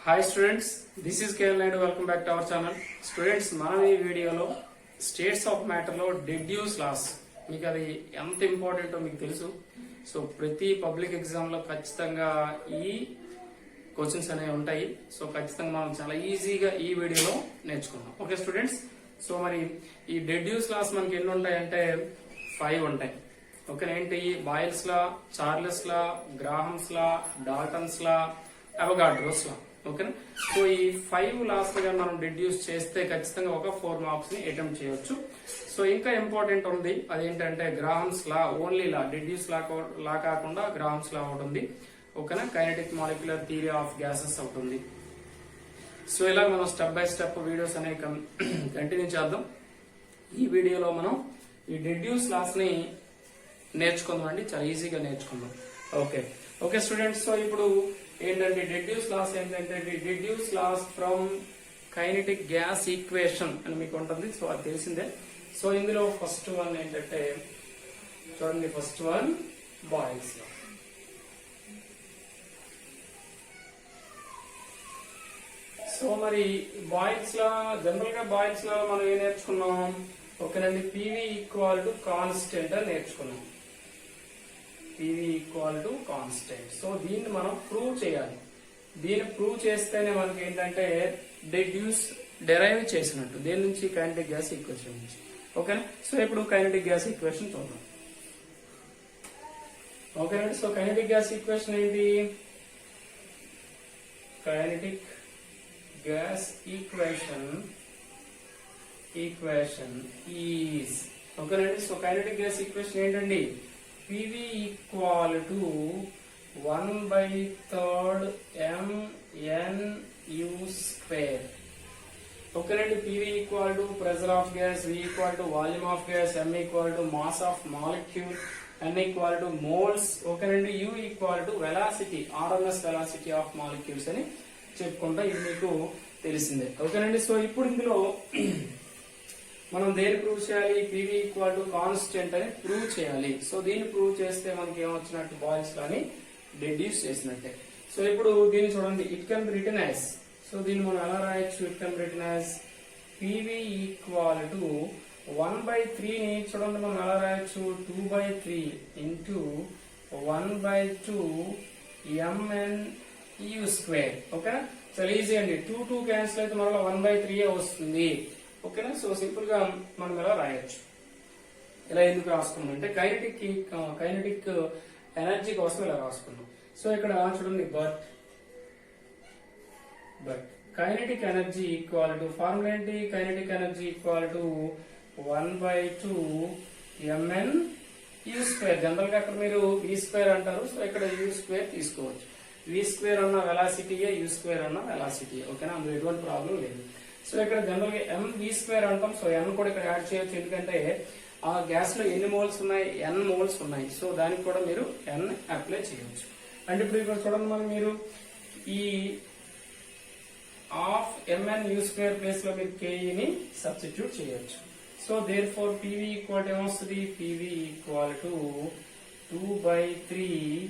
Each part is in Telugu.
Hi students, this is KL Naidu. Welcome back to our channel. Students, మనం ఈ వీడియోలో స్టేట్స్ ఆఫ్ మ్యాటర్ లో డెడ్యూస్ లాస్, మీకు అది ఎంత ఇంపార్టెంటో మీకు తెలుసు. సో ప్రతి పబ్లిక్ ఎగ్జామ్ లో ఖచ్చితంగా ఈ క్వశ్చన్స్ అనేవి ఉంటాయి. సో ఖచ్చితంగా మనం చాలా ఈజీగా ఈ వీడియోలో నేర్చుకుందాం. ఓకే స్టూడెంట్స్, సో మరి ఈ డెడ్యూస్ లాస్ మనకి ఎన్ని ఉంటాయంటే 5 ఉంటాయి. ఓకే, ఏంటి? బాయిల్స్ లా, చార్లెస్ లా, గ్రాహమ్స్ లా, డాల్టన్స్ లా, అవగాడ్రోస్ లా. ఓకేనా? సో ఈ 5 లాస్ గా మనం డిడ్యూస్ చేస్తే ఖచ్చితంగా ఒక 4 మార్క్స్ ని అటెంప్ట్ చేయొచ్చు. సో ఇంకా ఇంపార్టెంట్ ఉంది, అదేంటంటే గ్రాహమ్స్ లా, ఓన్లీ లా, డిడ్యూస్ లా కాకుండా గ్రాహమ్స్ లా ఒకటి ఉంది. ఓకేనా? Kinetic molecular theory of gases ఒకటి ఉంది. సో ఇలా మనం స్టెప్ బై స్టెప్ వీడియోస్ అనేవి కంటిన్యూ చేద్దాం. ఈ వీడియోలో మనం ఈ డిడ్యూస్ లాస్ ని నేర్చుకుందాం అండి, చాలా ఈజీగా నేర్చుకుందాం. ఓకే ఓకే స్టూడెంట్స్, సో ఇప్పుడు ఏంటంటే డెడ్యూస్ లాస్ ఏంటంటే deduce laws from kinetic gas equation అని మీకు ఉంటుంది. సో అది తెలిసిందే. సో ఇందులో ఫస్ట్ వన్ ఏంటంటే చూడండి, ఫస్ట్ వన్ బాయిల్స్ లా. సో మరి బాయిల్స్ లా, జనరల్ గా బాయిల్స్ లా మనం ఏం నేర్చుకున్నాం? ఓకేనండి, పివి ఈక్వల్ టు కాన్స్టెంట్ అని నేర్చుకున్నాం. PV equal to constant. So దీన్ని మనం ప్రూవ్ చేయాలి. దీన్ని ప్రూవ్ చేస్తేనే మనకి ఏంటంటే డెరైవ్ చేసినట్టు దేని నుంచి? కైనెటిక్ గ్యాస్ ఈక్వేషన్ నుంచి. ఓకేనా? సో ఇప్పుడు కైనెటిక్ గ్యాస్ ఈక్వేషన్ చూద్దాం. ఓకేనండి, సో కైనెటిక్ గ్యాస్ ఈక్వేషన్ ఏంటి? కైనెటిక్ గ్యాస్ ఈక్వేషన్ ఈజ్, ఓకేనండి, సో కైనెటిక్ గ్యాస్ ఈక్వేషన్ ఏంటండి? PV equal to 1/3 mnu square. ఓకేనండి, PV equal to pressure of gas, V equal to volume of gas, M equal to mass of molecule, N equal to moles. ఓకేనండి, U equal to velocity, RMS velocity of molecules అని చెప్పుకుంటా. ఇది మీకు తెలిసిందే. ఓకేనండి, సో ఇప్పుడు ఇందులో మనం దేని ప్రూవ్ చేయాలి? పివి ఈక్వల్ టు కాన్స్టెంట్ అని ప్రూవ్ చేయాలి. సో దీన్ని ప్రూవ్ చేస్తే మనకి ఏమొచ్చినట్టు? బాయిల్స్ లాని డెడ్యూస్ చేసినట్టే. సో ఇప్పుడు దీన్ని చూడండి, it can be written as, so దీన్ని మనం ఎలా రాయొచ్చు? It can be written as PV equal to 1/3 ని చూడండి మనం ఎలా రాయొచ్చు? 2/3 ఇంటూ 1/2 mnu స్క్వేర్. ఓకేనా? చాలా ఈజీ అండి. 2 క్యాన్సిల్ అయితే మరలా 1/3 వస్తుంది. ఓకేనా? సో సింపుల్ గా మనం ఇలా రాయొచ్చు. ఇలా ఎందుకు రాసుకున్నాం అంటే కైనెటిక్ ఎనర్జీ కోసం ఇలా రాసుకున్నాం. సో ఇక్కడ చూడండి, but kinetic energy equal to, formula ఏంటి? Kinetic energy equal to 1/2 mnu square. General గా అక్కడ మీరు v స్క్వేర్ అంటారు, సో ఇక్కడ u స్క్వేర్ తీసుకోవచ్చు. v స్క్వేర్ అన్న వెలాసిటీయే, u స్క్వేర్ అన్న వెలాసిటీయే. ఓకేనా? అందులో ఎటువంటి ప్రాబ్లం లేదు. సో ఇక్కడ జనరల్ గా mv స్క్వేర్ అంటాం. సో n కూడా ఇక్కడ యాడ్ చేయొచ్చు, ఎందుకంటే ఆ గ్యాస్ లో ఎన్ని మోల్స్ ఉన్నాయి? n మోల్స్ ఉన్నాయి. సో దానికి కూడా మీరు n అప్లై చేయొచ్చు. అంటే ఇప్పుడు ఇక్కడ చూడండి, మనం మీరు ఈ హాఫ్ mnu స్క్వేర్ ప్లేస్ లో మీరు ke ని సబ్స్టిట్యూట్ చేయొచ్చు. So therefore PV equal to ఏమొస్తుంది? PV equal to 2/3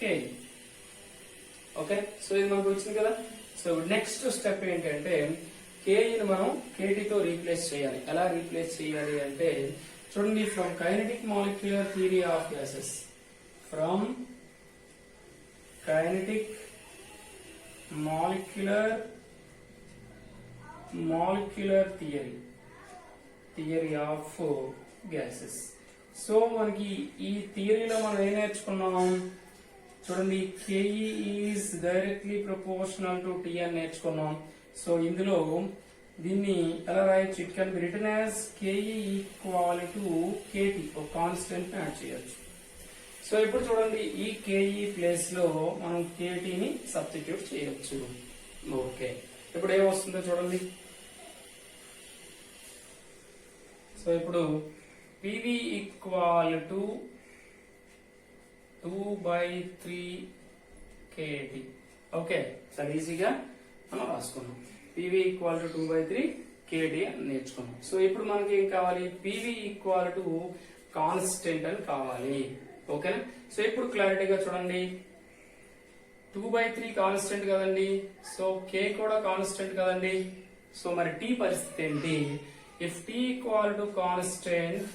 ke. Okay, so ఇది మనకు వచ్చింది కదా. సో నెక్స్ట్ స్టెప్ ఏంటంటే కేని మనం కేటీతో రీప్లేస్ చేయాలి. ఎలా రీప్లేస్ చేయాలి అంటే చూడండి, from kinetic molecular theory of gases, from kinetic molecular theory of gases. So మనకి ఈ థియరీలో మనం ఏం నేర్చుకున్నాం? చూడండి, KE is directly proportional to T అని నేర్చుకున్నాం. సో ఇందులో దీన్ని ఎలా రాయొచ్చు? It can be written as KE equal to KT, ఒక కాన్స్టెంట్ యాడ్ చేయొచ్చు. సో ఇప్పుడు చూడండి, ఈ కేఈ ప్లేస్ లో మనం కేటీని సబ్స్టిట్యూట్ చేయొచ్చు. ఓకే, ఇప్పుడు ఏమొస్తుందో చూడండి. సో ఇప్పుడు PV equal to 2/3 kT. Okay, చాలా ఈజీగా మనం రాసుకున్నాం. పివి ఈక్వల్ టు 2/3 kT అని నేర్చుకున్నాం. సో ఇప్పుడు మనకి ఏం కావాలి? పివి ఈక్వల్ టు కాన్స్టెంట్ అని కావాలి. ఓకేనా? సో ఇప్పుడు క్లారిటీగా చూడండి, 2/3 కాన్స్టెంట్ కదండి, సో k కూడా కాన్స్టెంట్ కదండి. సో మరి t పరిస్థితి ఏంటి? If t equal to constant,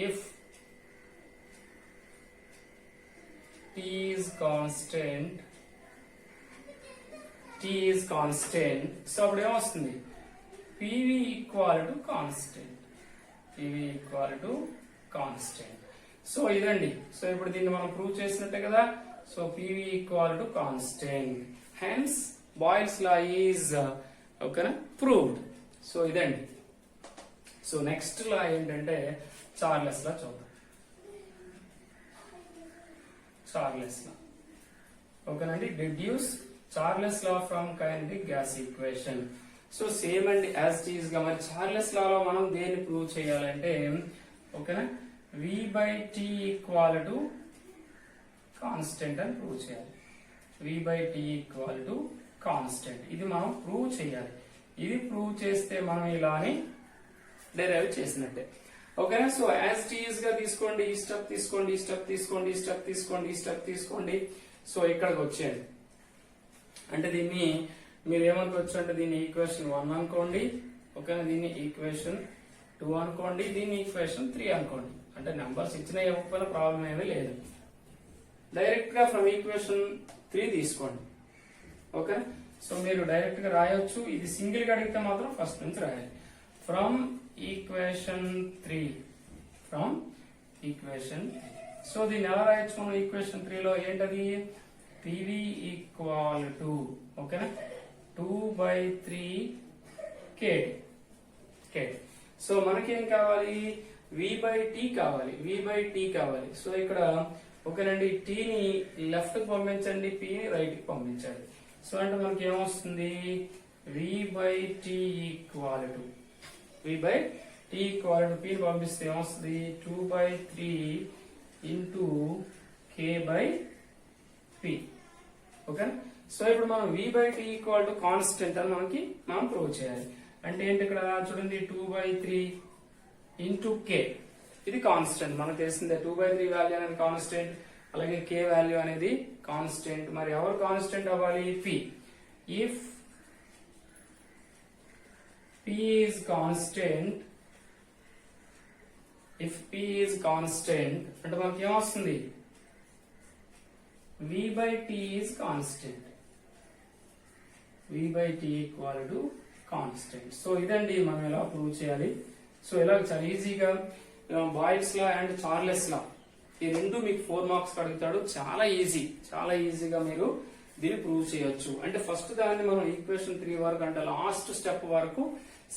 if t is constant, so అప్పుడు ఏమొస్తుంది? PV equal to constant. So ఇదండి. సో ఇప్పుడు దీన్ని మనం ప్రూవ్ చేసినట్టే కదా. So PV equal to constant, hence Boyle's law is ఓకేనా ప్రూవ్డ్. సో ఇదండి. సో నెక్స్ట్ లా ఏంటంటే చార్లెస్ లా చూద్దాం. చార్లెస్ లా ఓకేనండి. Deduce Charles law from kinetic gas equation. So same అండి యాజ్ ఇట్ ఈస్ గా. మరి చార్లెస్ లాలో మనం దేన్ని ప్రూవ్ చేయాలంటే ఓకేనా V/T ఈక్వల్ టు కాన్స్టెంట్ అని ప్రూవ్ చేయాలి. V/T ఈక్వల్ టు కాన్స్టెంట్, ఇది మనం ప్రూవ్ చేయాలి. ఇది ప్రూవ్ చేస్తే మనం ఇలాని డెరైవ్ చేసినట్టే. ఓకేనా. సో యాజ్ ఇట్ ఈస్ గా తీసుకోండి, ఈ స్టెప్ తీసుకోండి, ఈ స్టెప్ తీసుకోండి, ఈ స్టెప్ తీసుకోండి, ఈ స్టెప్ తీసుకోండి. సో ఇక్కడికి వచ్చేయండి. అంటే దీన్ని మీరు ఏమనుకోవచ్చు అంటే దీన్ని ఈక్వేషన్ 1 అనుకోండి, ఓకేనా. దీన్ని ఈక్వేషన్ 2 అనుకోండి, దీన్ని ఈక్వేషన్ 3 అనుకోండి. అంటే నెంబర్స్ ఇచ్చిన ఇవ్వకపోయినా ప్రాబ్లం ఏమీ లేదు. డైరెక్ట్ గా ఫ్రమ్ ఈక్వేషన్ 3 తీసుకోండి, ఓకే. సో మీరు డైరెక్ట్ గా రాయొచ్చు. ఇది సింగిల్ గా అడిగితే మాత్రం ఫస్ట్ నుంచి రాయాలి. ఫ్రమ్ ఈక్వేషన్ 3, సో దీన్ని ఎలా రాయొచ్చు మనం? ఈక్వేషన్ 3 లో ఏంటది? PV ఈక్వల్ టు ఓకేనా 2/3 k. సో మనకేం కావాలి? V/T కావాలి. సో ఇక్కడ ఓకేనండి, T ని లెఫ్ట్ కి పంపించండి, P ని రైట్ కి పంపించండి. సో అంటే మనకి ఏమొస్తుంది? V/T ఈక్వల్ టు P ని పంపిస్తే ఏమొస్తుంది? 2/3 ఇంటూ k/P. ఓకే. సో ఇప్పుడు మనం V/T ఈక్వల్ టు కాన్స్టెంట్ అని మనం ప్రూవ్ చేయాలి. అంటే ఏంటి ఇక్కడ చూడండి, 2/3 ఇంటూ k, ఇది కాన్స్టెంట్. మనకు తెలిసిందే 2/3 వాల్యూ అనేది కాన్స్టెంట్, అలాగే k వాల్యూ అనేది కాన్స్టెంట్. మరి ఎవరు కాన్స్టెంట్ అవ్వాలి? P. If P is constant, అంటే మనకి ఏమొస్తుంది? V/T is constant. V/T equal to constant. So ఇదండి మనం ఎలా ప్రూవ్ చేయాలి. సో ఇలా చాలా ఈజీగా బాయిల్స్ లా అండ్ చార్లెస్ లా ఈ రెండు మీకు 4 మార్క్స్ అడుగుతాడు. చాలా ఈజీగా మీరు దీన్ని ప్రూవ్ చేయొచ్చు. అంటే ఫస్ట్ దాన్ని మనం ఈక్వేషన్ 3 వరకు అంటే లాస్ట్ స్టెప్ వరకు,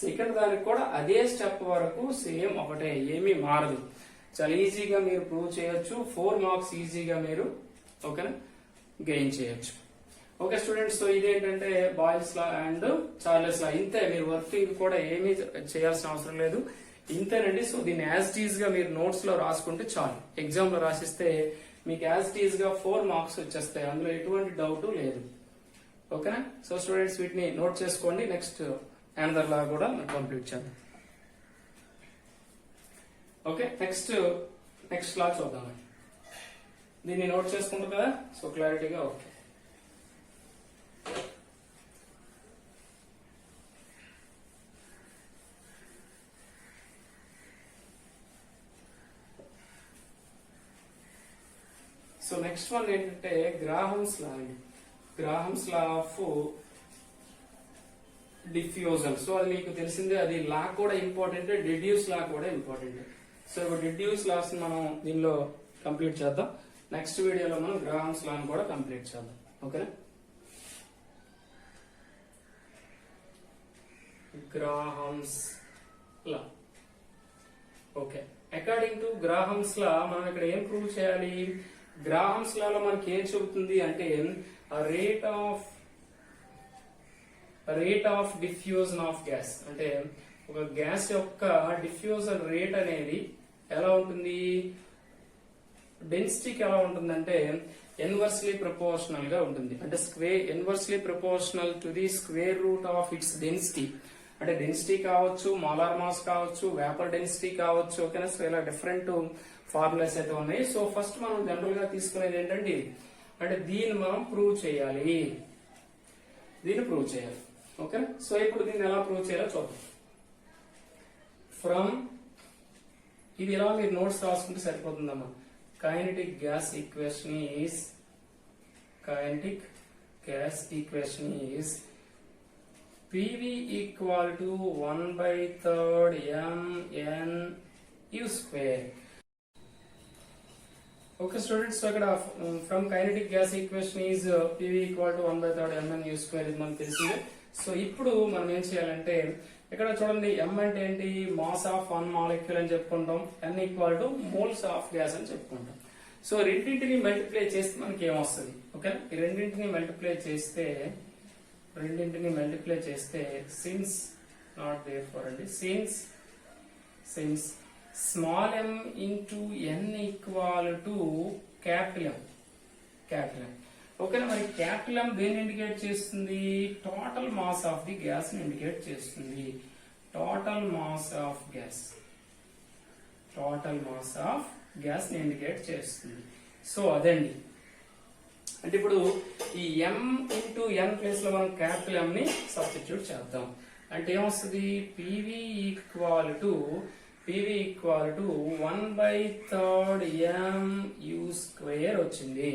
సెకండ్ దానికి కూడా అదే స్టెప్ వరకు సేమ్ ఒకటే, ఏమీ మారదు. చాలా ఈజీగా మీరు ప్రూవ్ చేయొచ్చు. 4 మార్క్స్ ఈజీగా మీరు ఓకేనా గెయిన్ చేయొచ్చు. ఓకే స్టూడెంట్స్, సో ఇదేంటంటే బాయిల్స్ లా అండ్ చార్లెస్ లా. ఇంతే, మీరు వర్కింగ్ కూడా ఏమీ చేయాల్సిన అవసరం లేదు, ఇంతేనండి. సో దీన్ని యాజ్ టీజ్ గా మీరు నోట్స్ లో రాసుకుంటే చాలు. ఎగ్జామ్ లో రాసిస్తే మీకు యాజ్ టీజ్ గా 4 మార్క్స్ వచ్చేస్తాయి, అందులో ఎటువంటి డౌట్ లేదు. ఓకేనా. సో స్టూడెంట్స్ వీటిని నోట్ చేసుకోండి. నెక్స్ట్ అనదర్ లా కూడా కంప్లీట్ చేద్దాం. ఓకే, నెక్స్ట్ లా చూద్దాం. దీన్ని నోట్ చేసుకుంటారు కదా, సో క్లారిటీగా. ఓకే, సో నెక్స్ట్ వన్ ఏంటంటే గ్రాహమ్స్ లా ఆఫ్ డిఫ్యూజన్. సో అది మీకు తెలిసిందే, అది లా కూడా ఇంపార్టెంట్, డిడ్యూస్ లా కూడా ఇంపార్టెంట్. సో ఇప్పుడు డిడ్యూస్ లాస్ మనం దీనిలో కంప్లీట్ చేద్దాం. నెక్స్ట్ వీడియోలో మనం గ్రాహమ్స్ లా కూడా కంప్లీట్ చేద్దాం. ఓకేనా. గ్రాహమ్స్ లా. ఓకే, అకార్డింగ్ టు గ్రాహమ్స్ లా మనం ఇక్కడ ఏం ప్రూవ్ చేయాలి? గ్రాహమ్స్ లాలో మనకి ఏం చెబుతుంది అంటే rate of diffusion of gas. అంటే ఒక గ్యాస్ యొక్క డిఫ్యూజన్ రేట్ అనేది ఎలా ఉంటుంది? డెన్సిటీకి ఎలా ఉంటుందంటే ఇన్వర్స్లీ ప్రపోర్షనల్ గా ఉంటుంది. అంటే inversely proportional to the square root of it's density. అంటే డెన్సిటీ కావచ్చు, మోలార్ మాస్ కావచ్చు, వేపర్ డెన్సిటీ కావచ్చు. ఓకేనా. సో ఇలా డిఫరెంట్ ఫార్ములాస్ అయితే ఉన్నాయి. సో ఫస్ట్ మనం జనరల్ గా తీసుకునేది ఏంటంటే అంటే దీన్ని మనం ప్రూవ్ చేయాలి, ఓకేనా. సో ఇప్పుడు దీన్ని ఎలా ప్రూవ్ చేయాలో చూద్దాం. ఫ్రమ్ ఇది ఎలా మీరు నోట్స్ రాసుకుంటే సరిపోతుందమ్మా. Kinetic gas equation is PV equal to 1/3 mn u square. Okay students, so ఇక్కడ from kinetic gas equation is PV equal to 1/3 mn u square ఇది మనకు తెలిసిందే. సో ఇప్పుడు మనం ఏం చేయాలంటే ఇక్కడ చూడండి m అంటే ఏంటి, మాస్ ఆఫ్ వన్ మాలిక్యూల్ అని చెప్పుకుంటాం, n equal to moles of gas అని చెప్పుకుంటాం. సో రెండింటిని మల్టిప్లై చేస్తే మనకి ఏమొస్తుంది, ఓకే. ఈ రెండింటిని మల్టిప్లై చేస్తే సిన్స్ నాట్ దేర్ ఫర్ అండి, since small m into n equal to capital M, ఓకేనా. మరి క్యాపిటల్ M దేన్ని ఇండికేట్ చేస్తుంది, total mass of the gas ని ఇండికేట్ చేస్తుంది. టోటల్ మాస్ ఆఫ్ గ్యాస్ ని ఇండికేట్ చేస్తుంది. సో అదండి, అంటే ఇప్పుడు ఈ m ఇంటూ n ప్లేస్ లో మనం క్యాపిటల్ M ని సబ్స్టిట్యూట్ చేద్దాం. అంటే ఏమొస్తుంది, PV equal to 1/3 mu square వచ్చింది,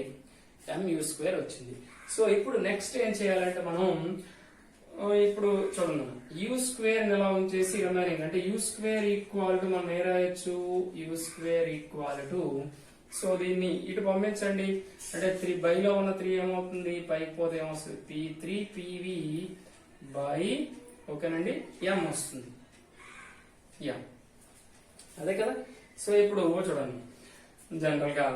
mu స్క్వేర్ వచ్చింది. సో ఇప్పుడు నెక్స్ట్ ఏం చేయాలంటే మనం ఇప్పుడు చూడండి, u స్క్వేర్ ఎలా ఉంచేసి రిమైనింగ్ అంటే u స్క్వేర్ ఈక్వల్ టు మనం ఏ రాయొచ్చు, u square equal to, so దీన్ని ఇటు పంపించండి, అంటే 3 బైలో ఉన్న 3 ఏమవుతుంది, పైకి పోతే ఏమొస్తుంది, 3PV బై, ఓకేనండి, m వస్తుంది, m అదే కదా. సో ఇప్పుడు చూడండి, జనరల్ గా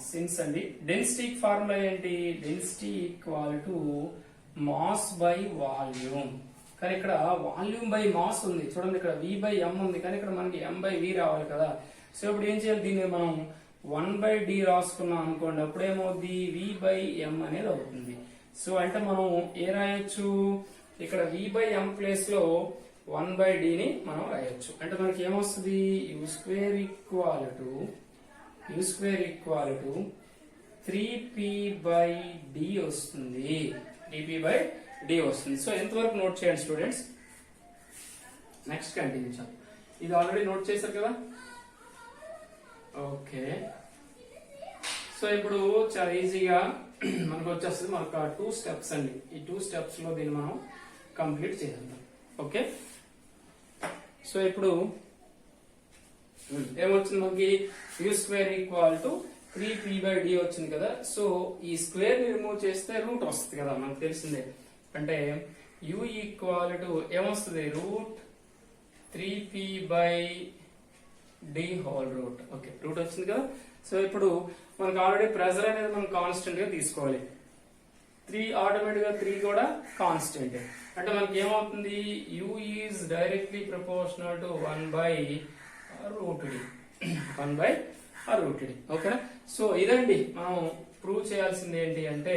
సిన్స్ అండి డెన్సిటీ ఫార్ములా ఏంటి, density equal to mass by volume. కానీ ఇక్కడ వాల్యూమ్ బై మాస్ ఉంది చూడండి, ఇక్కడ v బై m ఉంది, కానీ ఇక్కడ మనకి m బై v రావాలి కదా. సో ఇప్పుడు ఏం చేయాలి, దీన్ని మనం 1/d రాసుకున్నాం అనుకోండి, అప్పుడు ఏమవుద్ది, v బై m అనేది అవుతుంది. సో అంటే మనం ఏ రాయొచ్చు, ఇక్కడ v బై m ప్లేస్ లో 1/d ని మనం రాయొచ్చు. అంటే మనకి ఏమొస్తుంది, u square equal to 3p by d వస్తుంది, 3p బై d వస్తుంది. సో ఎంతవరకు నోట్ చేయండి స్టూడెంట్స్, నెక్స్ట్ కంటిన్యూ చేద్దాం. ఇది ఆల్రెడీ నోట్ చేశారు కదా, ఓకే. సో ఇప్పుడు చాలా ఈజీగా మనకు వచ్చేస్తుంది, మనకు 2 స్టెప్స్ అండి. ఈ 2 స్టెప్స్ లో దీన్ని మనం కంప్లీట్ చేద్దాం, ఓకే. సో ఇప్పుడు ఏమొచ్చింది మనకి, u square equal to 3p by d వచ్చింది కదా. సో ఈ స్క్వేర్ ని రిమూవ్ చేస్తే రూట్ వస్తుంది కదా, మనకు తెలిసిందే. అంటే u ఈక్వల్ టు ఏమొస్తుంది, root 3p by d whole root, okay, root వచ్చింది కదా. సో ఇప్పుడు మనకు ఆల్రెడీ ప్రెజర్ అనేది మనం కాన్స్టెంట్ గా తీసుకోవాలి, 3 ఆటోమేటిక్ గా 3 కూడా కాన్స్టెంట్. అంటే మనకి ఏమవుతుంది, u is directly proportional to 1/√d, ఓకేనా. సో ఇదండి మనం ప్రూవ్ చేయాల్సింది ఏంటి అంటే,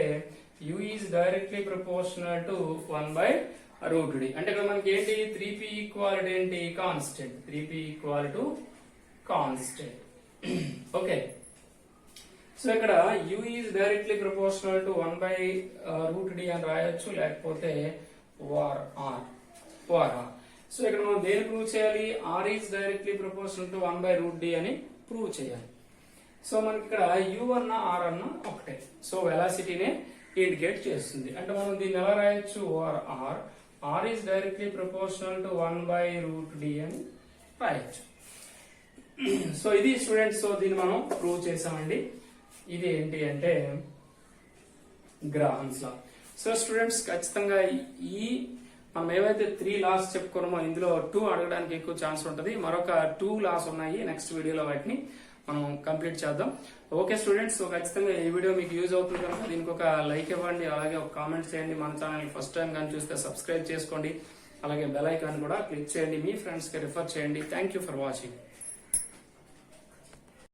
u is directly proportional to 1/√d. అంటే ఇక్కడ మనకి ఏంటి, 3p ఈక్వాలిటీ ఏంటి, constant, 3p equal to constant, okay. So ఇక్కడ u is directly proportional to 1/√d అని రాయొచ్చు, లేకపోతే ఓఆర్. సో ఇక్కడ మనం దేని ప్రూవ్ చేయాలి, r is directly proportional to 1/√d అని ప్రూవ్ చేయాలి. సో మనకి ఇక్కడ u అన్న r అన్న ఒకటే, సో వెలాసిటీనే ఇండికేట్ చేస్తుంది. అంటే మనం దీన్ని ఎలా రాయొచ్చు, r is directly proportional to 1/√d అని రాయొచ్చు. సో ఇది స్టూడెంట్స్, సో దీన్ని మనం ప్రూవ్ చేసామండి. ఇది ఏంటి అంటే గ్రాహమ్స్ లా. సో స్టూడెంట్స్ ఖచ్చితంగా ఈ మనం ఏవైతే 3 లాస్ చెప్పుకున్నామో ఇందులో 2 అడగడానికి ఎక్కువ ఛాన్స్ ఉంటుంది. మరొక 2 లాస్ ఉన్నాయి, నెక్స్ట్ వీడియోలో వాటిని మనం కంప్లీట్ చేద్దాం. ఓకే స్టూడెంట్స్, సో ఖచ్చితంగా ఈ వీడియో మీకు యూజ్ అవుతుంది కనుక దీనికి ఒక లైక్ ఇవ్వండి, అలాగే ఒక కామెంట్ చేయండి. మన ఛానల్ ఫస్ట్ టైం కానీ చూస్తే సబ్స్క్రైబ్ చేసుకోండి, అలాగే బెల్ ఐకాన్ కూడా క్లిక్ చేయండి, మీ ఫ్రెండ్స్ కి రిఫర్ చేయండి. Thank you for watching.